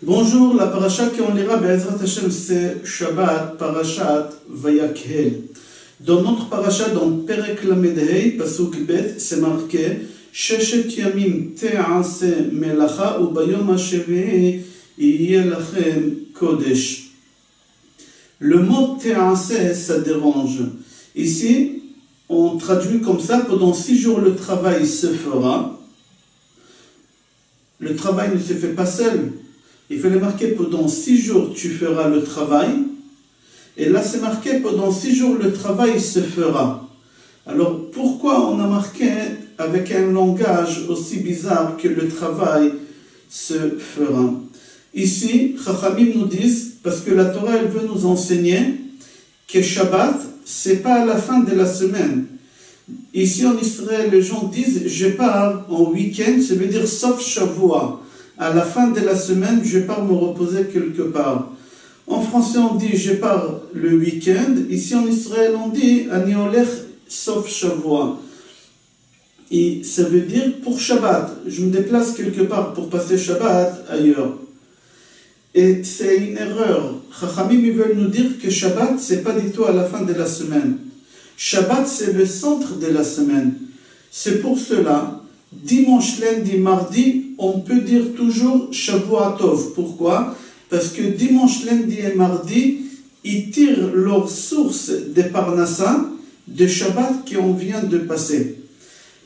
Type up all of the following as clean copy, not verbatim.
Bonjour, la paracha qu'on lira Be'ezrat Hashem c'est Shabbat, parashat Vayakhel. Dans notre paracha, dans Perek Lamedhei, Pasuk Bet, c'est marqué Sheshet Yamim Te'ase Melacha ou Bayom HaShevi'i Yeh Lachem Kodesh. Le mot Te'ase, ça dérange. Ici, on traduit comme ça, pendant 6 jours le travail se fera. Le travail ne se fait pas seul. Il fallait marquer pendant 6 jours tu feras le travail. Et là c'est marqué pendant 6 jours le travail se fera. Alors pourquoi on a marqué avec un langage aussi bizarre que le travail se fera? Ici, Chachamim nous disent, parce que la Torah elle veut nous enseigner que Shabbat, c'est pas à la fin de la semaine. Ici en Israël, les gens disent je pars en week-end, ça veut dire sauf Shavua. À la fin de la semaine, je pars me reposer quelque part. En français, on dit je pars le week-end. Ici en Israël, on dit Ani olech sauf Shavua. Et ça veut dire pour Shabbat. Je me déplace quelque part pour passer Shabbat ailleurs. Et c'est une erreur. Chachamim, ils veulent nous dire que Shabbat, c'est pas du tout à la fin de la semaine. Shabbat, c'est le centre de la semaine. C'est pour cela, dimanche, lundi, mardi, on peut dire toujours Shavua Tov. Pourquoi? Parce que dimanche, lundi et mardi, ils tirent leur source de Parnassa, de Shabbat qu'on vient de passer.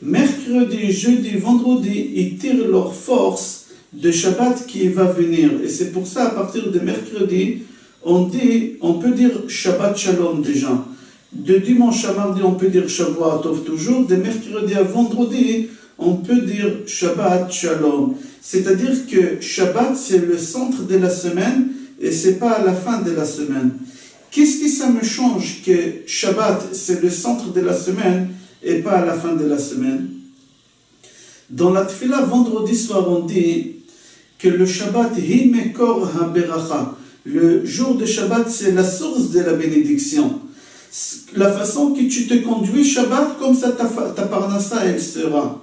Mercredi, jeudi, vendredi, ils tirent leur force de Shabbat qui va venir. Et c'est pour ça, à partir de mercredi, on peut dire Shabbat Shalom déjà. De dimanche à mardi, on peut dire Shavua Tov toujours. De mercredi à vendredi, on peut dire Shabbat Shalom. C'est-à-dire que Shabbat, c'est le centre de la semaine et c'est pas à la fin de la semaine. Qu'est-ce que ça me change que Shabbat, c'est le centre de la semaine et pas à la fin de la semaine? Dans la Tfila, vendredi soir, on dit que le Shabbat, hi mekor ha-beracha. Le jour de Shabbat, c'est la source de la bénédiction. La façon que tu te conduis Shabbat, comme ça ta parnassa, elle sera.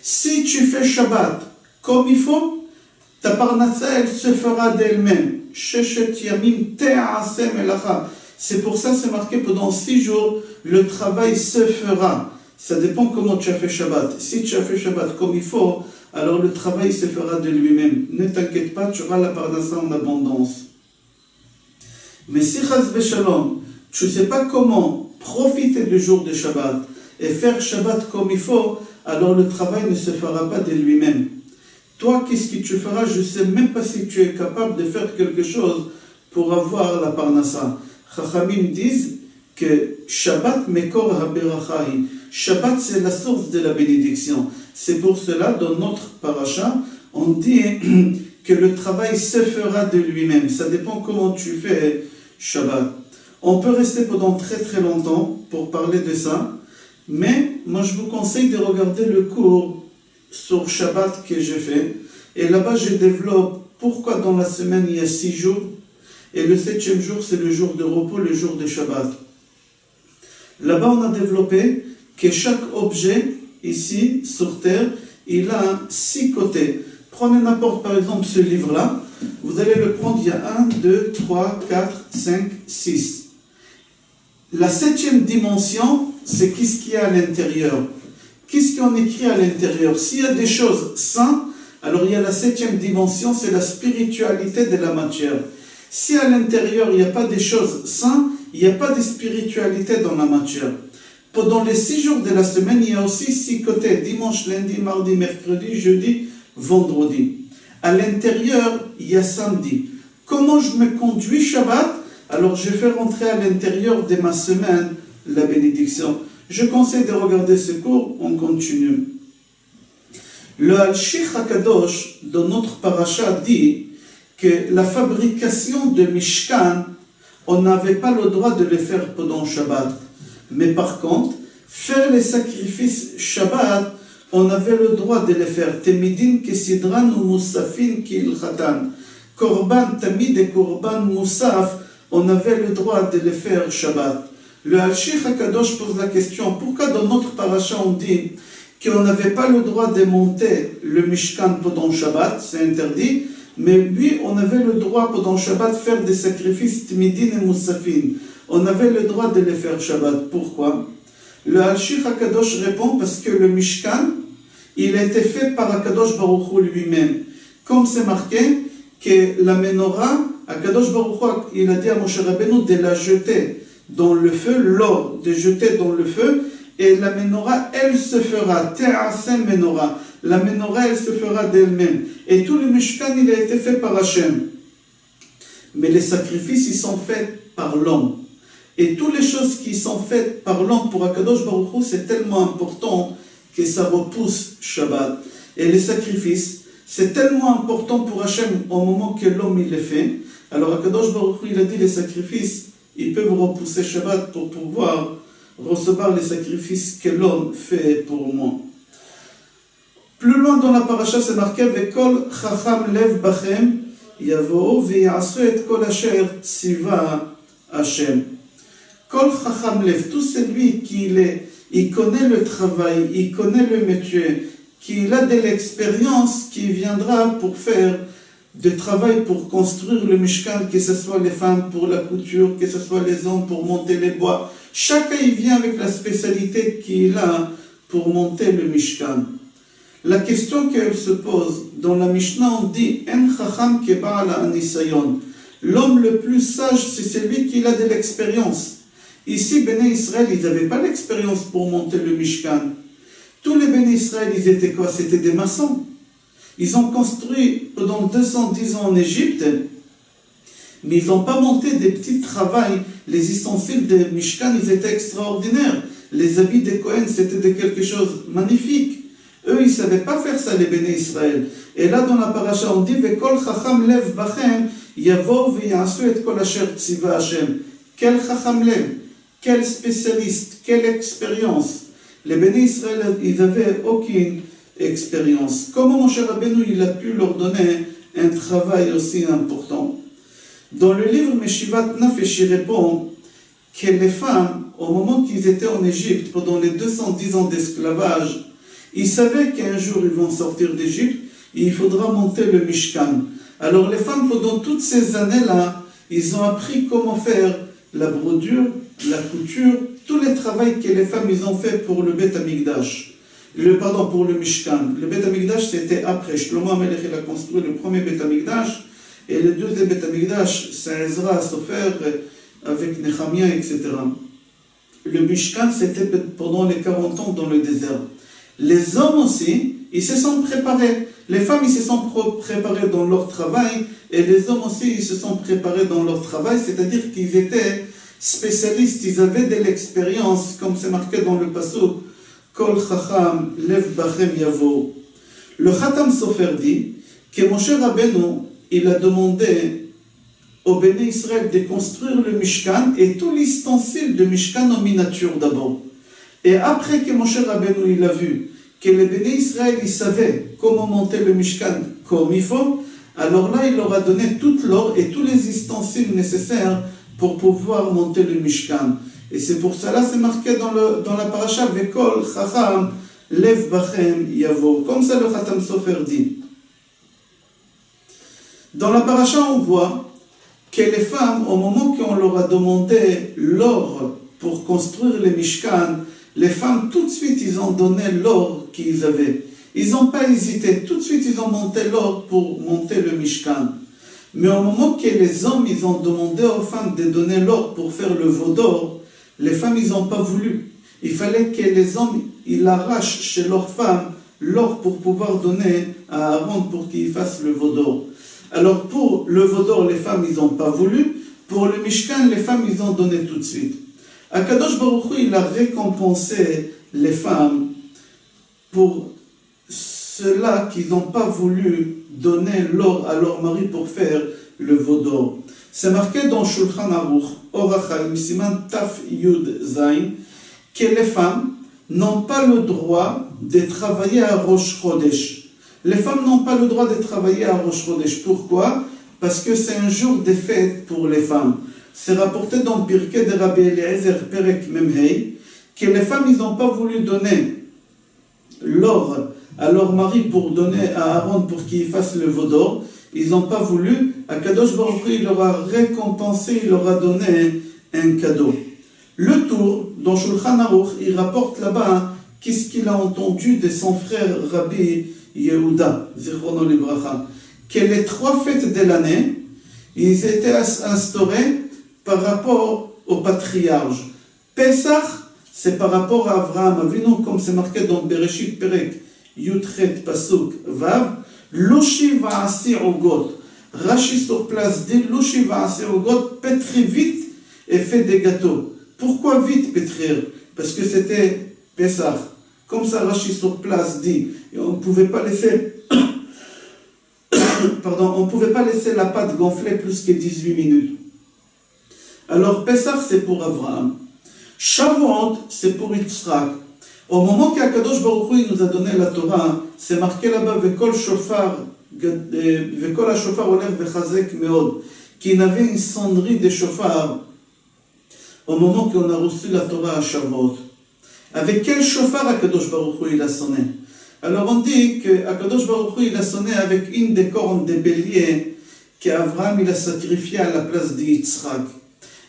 Si tu fais Shabbat comme il faut, ta parnassa, elle se fera d'elle-même. Sheshet yamim te'ase melacha. C'est pour ça, c'est marqué pendant 6 jours, le travail se fera. Ça dépend comment tu as fait Shabbat. Si tu as fait Shabbat comme il faut, alors le travail se fera de lui-même. Ne t'inquiète pas, tu auras la parnassa en abondance. Mais si chas v'shalom, tu ne sais pas comment profiter du jour de Shabbat et faire Shabbat comme il faut, alors le travail ne se fera pas de lui-même. Toi, qu'est-ce que tu feras? Je ne sais même pas si tu es capable de faire quelque chose pour avoir la parnassa. Chachamim disent que Shabbat mekor ha-berachai. Shabbat, c'est la source de la bénédiction. C'est pour cela, dans notre paracha, on dit que le travail se fera de lui-même. Ça dépend comment tu fais Shabbat. On peut rester pendant très très longtemps pour parler de ça, mais moi je vous conseille de regarder le cours sur Shabbat que j'ai fait. Et là-bas je développe pourquoi dans la semaine il y a 6 jours, et le 7e jour c'est le jour de repos, le jour de Shabbat. Là-bas on a développé que chaque objet ici sur terre, il a 6 côtés. Prenez n'importe par exemple ce livre-là, vous allez le prendre, il y a 1, 2, 3, 4, 5, 6. La 7e dimension, c'est qu'est-ce qu'il y a à l'intérieur. Qu'est-ce qu'on écrit à l'intérieur? S'il y a des choses saintes, alors il y a la 7e dimension, c'est la spiritualité de la matière. Si à l'intérieur, il n'y a pas des choses saintes, il n'y a pas de spiritualité dans la matière. Pendant les 6 jours de la semaine, il y a aussi 6 côtés. Dimanche, lundi, mardi, mercredi, jeudi, vendredi. À l'intérieur, il y a samedi. Comment je me conduis Shabbat? Alors je fais rentrer à l'intérieur de ma semaine la bénédiction. Je conseille de regarder ce cours, on continue. Le Al-Shich HaKadosh, dans notre paracha, dit que la fabrication de Mishkan, on n'avait pas le droit de le faire pendant Shabbat. Mais par contre, faire les sacrifices Shabbat, on avait le droit de les faire. Temidin kesidran ou musafin kilchatan. Korban tamid et korban musaf, on avait le droit de les faire Shabbat. Le Al-Shich HaKadosh pose la question, pourquoi dans notre paracha on dit qu'on n'avait pas le droit de monter le Mishkan pendant Shabbat, c'est interdit, Mais lui, on avait le droit pendant Shabbat de faire des sacrifices Tmidin et Moussafin. On avait le droit de les faire Shabbat. Pourquoi? Le Al-Shir HaKadosh répond parce que le Mishkan, il a été fait par HaKadosh Baruch Hu lui-même. Comme c'est marqué que la menorah, HaKadosh Baruch Hu, il a dit à Moshe Rabbeinu de la jeter dans le feu, l'or, de jeter dans le feu, et la menorah, elle se fera, Te'asem menorah. La menorah, elle se fera d'elle-même. Et tout le Mishkan, il a été fait par Hachem. Mais les sacrifices, ils sont faits par l'homme. Et toutes les choses qui sont faites par l'homme pour Akadosh Baruch Hu, c'est tellement important que ça repousse Shabbat. Et les sacrifices, c'est tellement important pour Hachem au moment que l'homme il les fait. Alors Akadosh Baruch Hu, il a dit les sacrifices, ils peuvent repousser Shabbat pour pouvoir recevoir les sacrifices que l'homme fait pour moi. Plus loin dans la paracha, c'est marqué Vekol chacham lev bachem yavo ve'yasu et kol asher tziva Hashem. Kol chacham lev, tout celui il connaît le travail, il connaît le métier, qu'il a de l'expérience, qui viendra pour faire du travail pour construire le Mishkan, que ce soit les femmes pour la couture, que ce soit les hommes pour monter les bois. Chacun il vient avec la spécialité qu'il a pour monter le Mishkan. La question qu'elle se pose, dans la Mishnah, on dit En chacham ke ba'ala anisayon. L'homme le plus sage, c'est celui qui a de l'expérience. Ici, Béné Israël, ils n'avaient pas l'expérience pour monter le Mishkan. Tous les Béné Israël, ils étaient quoi? C'était des maçons. Ils ont construit pendant 210 ans en Égypte, mais ils n'ont pas monté des petits travails. Les ustensiles de Mishkan, ils étaient extraordinaires. Les habits des Kohen, c'était de quelque chose de magnifique. Eux, ils ne savaient pas faire ça, les Béné Israël. Et là, dans la paracha, on dit Vekol chacham lev bachem yavo ve'yasu et kol asher tziva Hashem. Quel chacham lev, quel spécialiste, quelle expérience. Les Béné Israël, ils n'avaient aucune expérience. Comment Moshe Rabbeinu, il a pu leur donner un travail aussi important? Dans le livre Meshivat Nafesh, il répond que les femmes, au moment qu'ils étaient en Égypte, pendant les 210 ans d'esclavage, ils savaient qu'un jour ils vont sortir d'Égypte et il faudra monter le Mishkan. Alors les femmes, pendant toutes ces années-là, ils ont appris comment faire la brodure, la couture, tous les travaux que les femmes ils ont fait pour le Beth Amikdash. Pour le Mishkan. Le Beth Amikdash, c'était après. Shlomo HaMelech, il a construit le premier Beth Amikdash et le deuxième Beth Amikdash, c'est Ezra Sofer avec Nehemia, etc. Le Mishkan, c'était pendant les 40 ans dans le désert. Les hommes aussi, ils se sont préparés. Les femmes, ils se sont préparés dans leur travail et les hommes aussi, ils se sont préparés dans leur travail, c'est-à-dire qu'ils étaient spécialistes, ils avaient de l'expérience, comme c'est marqué dans le pasuk, Kol chacham lev bachem yavo. Le Khatam Sofer dit que Moshe Rabbeinu, il a demandé au Béné Israël de construire le Mishkan et tout l'ustensile de Mishkan en miniature d'abord. Et après que Moshe Rabbeinu il a vu que les Béné Israël ils savaient comment monter le Mishkan comme il faut, alors là il leur a donné toute l'or et tous les ustensiles nécessaires pour pouvoir monter le Mishkan. Et c'est pour cela c'est marqué dans la paracha Vekol chacham lev bachem yavo. Comme ça le Khatam Sofer dit. Dans la paracha on voit que les femmes, au moment qu'on leur a demandé l'or pour construire le Mishkan, les femmes, tout de suite, ils ont donné l'or qu'ils avaient. Ils n'ont pas hésité. Tout de suite, ils ont monté l'or pour monter le Mishkan. Mais au moment que les hommes, ils ont demandé aux femmes de donner l'or pour faire le veau d'or, les femmes, ils n'ont pas voulu. Il fallait que les hommes, ils arrachent chez leurs femmes l'or pour pouvoir donner à Aaron pour qu'il fasse le veau d'or. Alors, pour le veau d'or, les femmes, ils n'ont pas voulu. Pour le Mishkan, les femmes, ils ont donné tout de suite. Akadosh Baruch Hu, il a récompensé les femmes pour cela qu'ils n'ont pas voulu donner l'or à leur mari pour faire le veau d'or. C'est marqué dans Shulchan Aruch, Or HaChaim, Siman Taf Yud Zayin, que les femmes n'ont pas le droit de travailler à Rosh Chodesh. Les femmes n'ont pas le droit de travailler à Rosh Chodesh. Pourquoi? Parce que c'est un jour de fête pour les femmes. C'est rapporté dans Pirkei de Rabbi Eliezer Perek Memhei que les femmes, ils n'ont pas voulu donner l'or à leur mari pour donner à Aaron pour qu'il fasse le veau d'or. ils n'ont pas voulu, Akadosh Baruch Hu, il leur a récompensé, il leur a donné un cadeau. Le tour, dans Shulchan Aruch, il rapporte là-bas qu'est-ce qu'il a entendu de son frère Rabbi Yehuda, Zichrono Livracha, que les 3 fêtes de l'année, ils étaient instaurés par rapport au patriarche. Pesach, c'est par rapport à Avraham Avinu, comme c'est marqué dans Bereshit Perek, Yudchet Pasuk Vav, Loshi Vaasi Ogot. Rashi sur place dit Loshi Vaasi Ogot, pétrit vite et fait des gâteaux. Pourquoi vite pétrir? Parce que c'était Pesach. Comme ça, Rashi sur place dit, et on ne pouvait pas laisser, on pouvait pas laisser la pâte gonfler plus que 18 minutes. Alors Pesach c'est pour Avraham. Shavuot c'est pour Yitzhak. Au moment qu'Akadosh Baruch Hu nous a donné la Torah, c'est marqué là-bas Vekol Shofar, Vekol HaShofar Olev Vechazek Meod, qu'il y avait une sonnerie de shofar au moment qu'on a reçu la Torah à Shavuot. Avec quel shofar Akadosh Baruch Hu il a sonné? Alors on dit qu'Akadosh Baruch Hu il a sonné avec une des cornes des béliers qu'Avraham il a sacrifié à la place d'Yitzhak.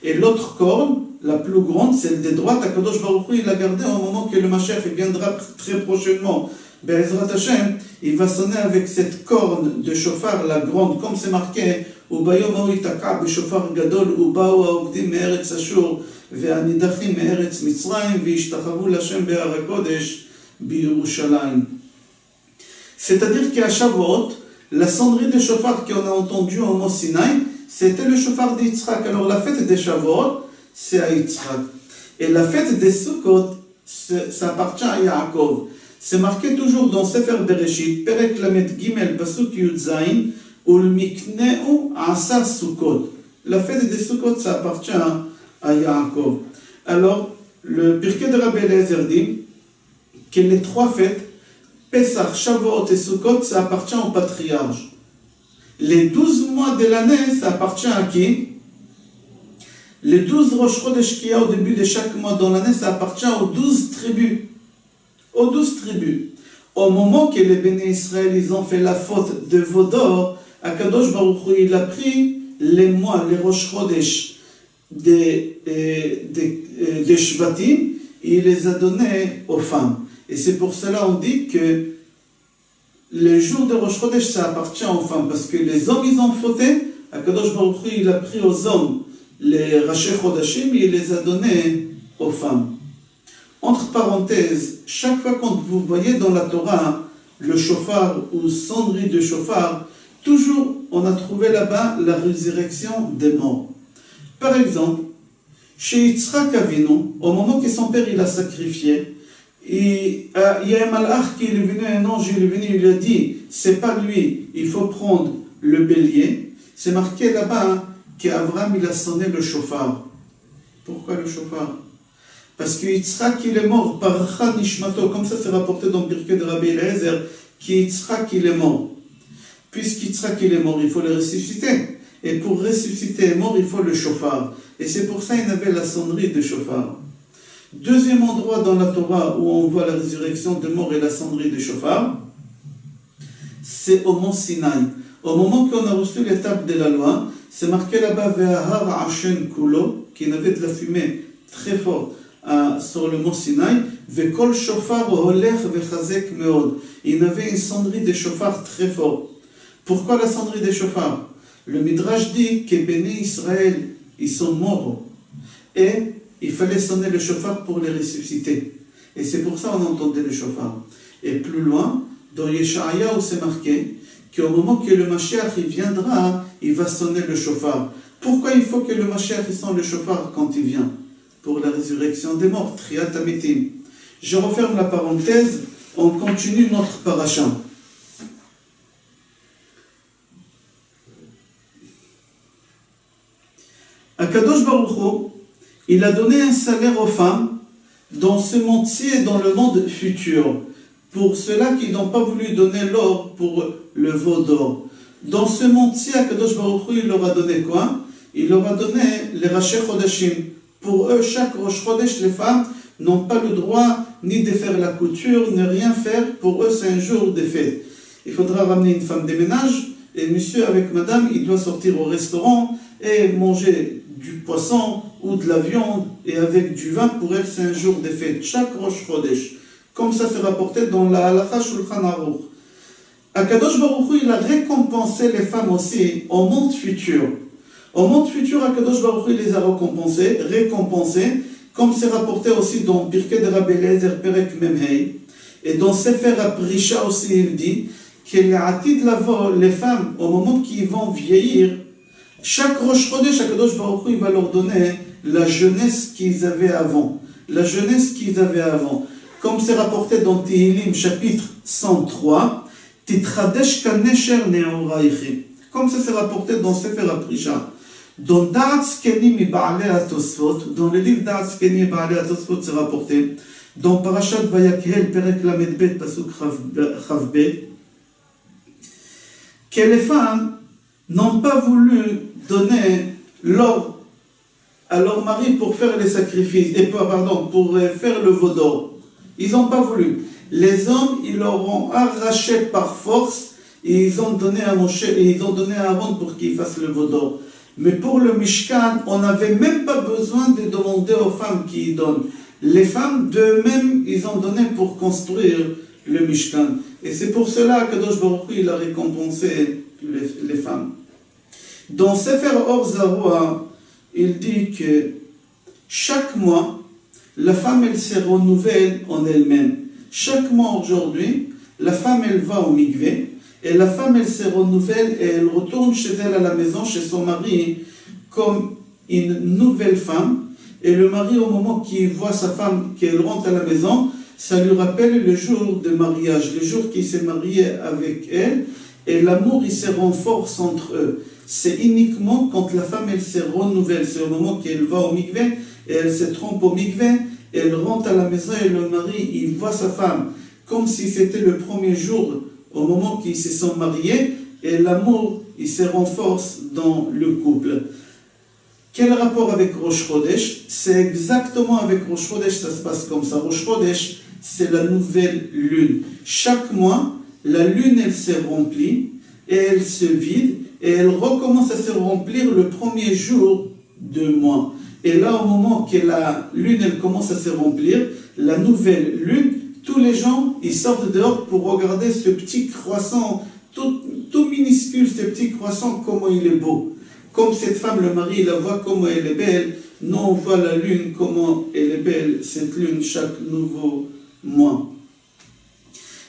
Et l'autre corne, la plus grande, celle de droite, Akadosh Baruch Hu il a gardé au moment que le Mashiach viendra très prochainement. Be'ezrat Hashem, il va sonner avec cette corne de shofar, la grande, comme c'est marqué, Ubayom Ha'u yitaka b'shofar gadol, uba'u ha'ogdim me'eretz Ashur, ve'anidachim me'eretz Mitzrayim, ve'ishtachavu l'Hashem be'ar HaKodesh b'Yerushalayim. C'est-à-dire qu'à Shavuot, la sonnerie de shofar qu'on a entendue au mont Sinaï, c'était le shofar d'Yitzhak. Alors la fête des Shavuot, c'est à Yitzhak. Et la fête des Sukkot, ça appartient à Yaakov. C'est marqué toujours dans Sefer Bereshit, Perek Lamed Gimel, Pasuk Yud Zayin, Ul Mikneu Asa Sukkot. La fête des Sukkot, ça appartient à Yaakov. Alors, le Pirkei de Rabbi Eliezer dit que les 3 fêtes, Pesach, Shavuot et Sukkot, ça appartient au patriarche. Les 12 mois de l'année, ça appartient à qui? Les 12 Rosh Chodesh qu'il y a au début de chaque mois dans l'année, ça appartient aux 12 tribus. Aux 12 tribus. Au moment que les bénis Israël, ils ont fait la faute de veau d'or, Akadosh Baruch Hu, il a pris les mois, les Rosh Chodesh des Shvatim, et il les a donnés aux femmes. Et c'est pour cela on dit que les jours de Rosh Chodesh, ça appartient aux femmes, parce que les hommes, ils ont fauté, Akadosh Baruch Hu, il a pris aux hommes les Rashi Chodashim, et il les a donnés aux femmes. Entre parenthèses, chaque fois que vous voyez dans la Torah le shofar ou sonnerie de shofar, toujours on a trouvé là-bas la résurrection des morts. Par exemple, chez Yitzhak Avinu, au moment que son père il a sacrifié, il y a un malach qui est venu, un ange il est venu, il lui a dit, c'est pas lui, il faut prendre le bélier. C'est marqué là-bas qu'Avraham il a sonné le shofar. Pourquoi le shofar? Parce que Yitzhak il est mort par Chad Nishmato, comme ça c'est rapporté dans le Pirkei de Rabbi Eliezer, qu'Yitzhak il est mort. Puisqu'Yitzhak il est mort, il faut le ressusciter. Et pour ressusciter un mort, il faut le shofar. Et c'est pour ça qu'il y avait la sonnerie de shofar. Deuxième endroit dans la Torah où on voit la résurrection des morts et la sonnerie de shofar, c'est au mont Sinaï. Au moment qu'on a reçu l'étape de la loi, c'est marqué là-bas Ve'ahar Hashem Kulo, qu'il y avait de la fumée très forte sur le mont Sinaï, Ve'kol shofar holech vechazek meod. Il y avait une sonnerie de shofar très forte. Pourquoi la sonnerie de shofar? Le Midrash dit que Béné Israël, ils sont morts. Et il fallait sonner le shofar pour les ressusciter. Et c'est pour ça qu'on entendait le shofar. Et plus loin, dans Yeshayahu, c'est marqué qu'au moment que le Mashiach il viendra, il va sonner le shofar. Pourquoi il faut que le Mashiach il sonne le shofar quand il vient? Pour la résurrection des morts, Triat Amitim. Je referme la parenthèse, on continue notre paracha. Akadosh Baruch Hu, il a donné un salaire aux femmes dans ce monde-ci et dans le monde futur. Pour ceux-là qui n'ont pas voulu donner l'or pour le veau d'or. Dans ce monde-ci, Akadosh Baruch Hu, il leur a donné quoi? Il leur a donné les Rashi Chodashim. Pour eux, chaque Rosh Chodesh, les femmes n'ont pas le droit ni de faire la couture, ni rien faire. Pour eux, c'est un jour de fête. Il faudra ramener une femme de ménage, et monsieur avec madame, il doit sortir au restaurant et manger du poisson ou de la viande et avec du vin. Pour elle, c'est un jour de fête, chaque Rosh Chodesh. Comme ça, c'est rapporté dans la Halakha Shulchan Aruch. Akadosh Baruch Hu, il a récompensé les femmes aussi au monde futur. Au monde futur, Akadosh Baruch Hu, il les a récompensés, comme c'est rapporté aussi dans Pirkei de Rabbi Eliezer Perek Memhei. Et dans Sefer HaPrisha aussi, il dit que les femmes, au moment qu'ils vont vieillir, chaque Rosh Chodesh, Akadosh Baruch Hu, il va leur donner la jeunesse qu'ils avaient avant. La jeunesse qu'ils avaient avant. Comme c'est rapporté dans Tehillim, chapitre 103, Titradesh kanesher neoraichi. Comme ça c'est rapporté dans Sefer HaPrisha. Dans Da'at Zkeni mi Ba'alei HaTosfot, dans le livre Da'at Zkeni mi Ba'alei HaTosfot, c'est rapporté. Dans Parashat Vayakhel, Perek Lamed Bet, Pasuk Chav Bet, que les femmes n'ont pas voulu donner l'or à leur mari pour faire les sacrifices, pour faire le veau d'or. Ils n'ont pas voulu. Les hommes, ils leur ont arraché par force et ils ont donné à Moshe et ils ont donné à Aaron pour qu'il fasse le veau d'or. Mais pour le Mishkan, on n'avait même pas besoin de demander aux femmes qui y donnent. Les femmes d'eux-mêmes, ils ont donné pour construire le Mishkan. Et c'est pour cela que Kadosh Baruch Hu, il a récompensé les femmes. Dans Sefer Or Zarua, il dit que chaque mois, la femme, elle se renouvelle en elle-même. Chaque mois aujourd'hui, la femme, elle va au mikvé, et la femme, elle se renouvelle et elle retourne chez elle à la maison, chez son mari, comme une nouvelle femme. Et le mari, au moment qu'il voit sa femme, qu'elle rentre à la maison, ça lui rappelle le jour de mariage, le jour qu'il s'est marié avec elle, et l'amour, il se renforce entre eux. C'est uniquement quand la femme, elle se renouvelle. C'est au moment qu'elle va au mikvé, et elle se trompe au mikvé, elle rentre à la maison, et le mari, il voit sa femme, comme si c'était le premier jour, au moment qu'ils se sont mariés, et l'amour, il se renforce dans le couple. Quel rapport avec Rosh Chodesh? C'est exactement avec Rosh Chodesh, ça se passe comme ça. Rosh Chodesh, c'est la nouvelle lune. Chaque mois, la lune, elle se remplit, et elle se vide, et elle recommence à se remplir le premier jour du mois. Et là, au moment que la lune, elle commence à se remplir, la nouvelle lune, tous les gens, ils sortent dehors pour regarder ce petit croissant, tout minuscule, ce petit croissant, comment il est beau. Comme cette femme, le mari, il la voit comment elle est belle. Nous, on voit la lune, comment elle est belle, cette lune, chaque nouveau mois.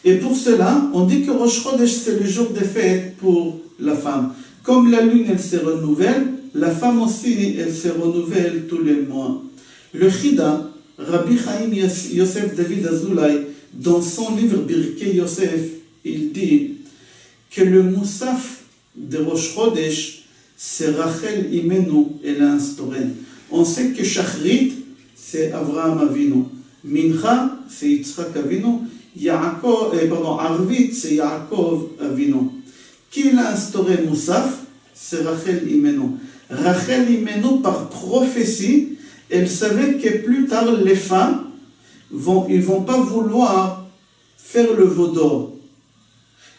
Et pour cela, on dit que Rosh Chodesh, c'est le jour des fêtes pour la femme. Comme la lune, elle se renouvelle, la femme aussi, elle se renouvelle tous les mois. Le Chida, Rabbi Chaim Yosef David Azoulay, dans son livre Birkei Yosef, il dit que le Moussaf de Rosh Chodesh, c'est Rachel Imenu, elle a instauré. On sait que Shachrit, c'est Avraham Avinu. Mincha, c'est Yitzhak Avinu. Arvit, c'est Yaakov Avinu. Qui l'a instauré Moussaf? C'est Rachel Imenu. Rachel Imenu, par prophétie, elle savait que plus tard, les femmes, ils vont pas vouloir faire le veau d'or.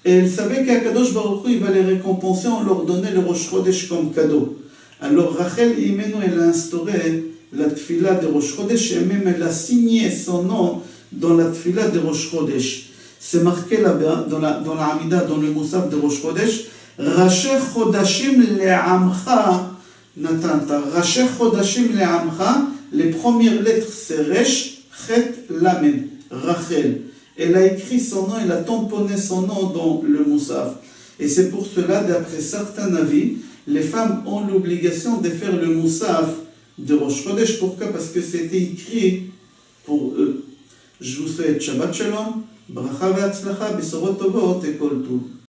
Et elle savait qu'Akadosh Baruch Hu, il va les récompenser en leur donnant le Rosh Chodesh comme cadeau. Alors Rachel Imenu, elle a instauré la tfila de Rosh Chodesh, et même elle a signé son nom dans la tfila de Rosh Chodesh. C'est marqué là-bas, dans la Amida, dans le Moussaf de Rosh Chodesh, Rashi Chodashim le'amcha natanta. Rashi Chodashim le'amcha, les premières lettres c'est Resh, Chet, Lamed, Rachel. Elle a écrit son nom, elle a tamponné son nom dans le Moussaf. Et c'est pour cela, d'après certains avis, les femmes ont l'obligation de faire le Moussaf de Rosh Chodesh. Pourquoi? Parce que c'était écrit pour eux. Je vous souhaite Shabbat Shalom, Bracha ve'atzlacha, Besorot Tovot et Kol Tov.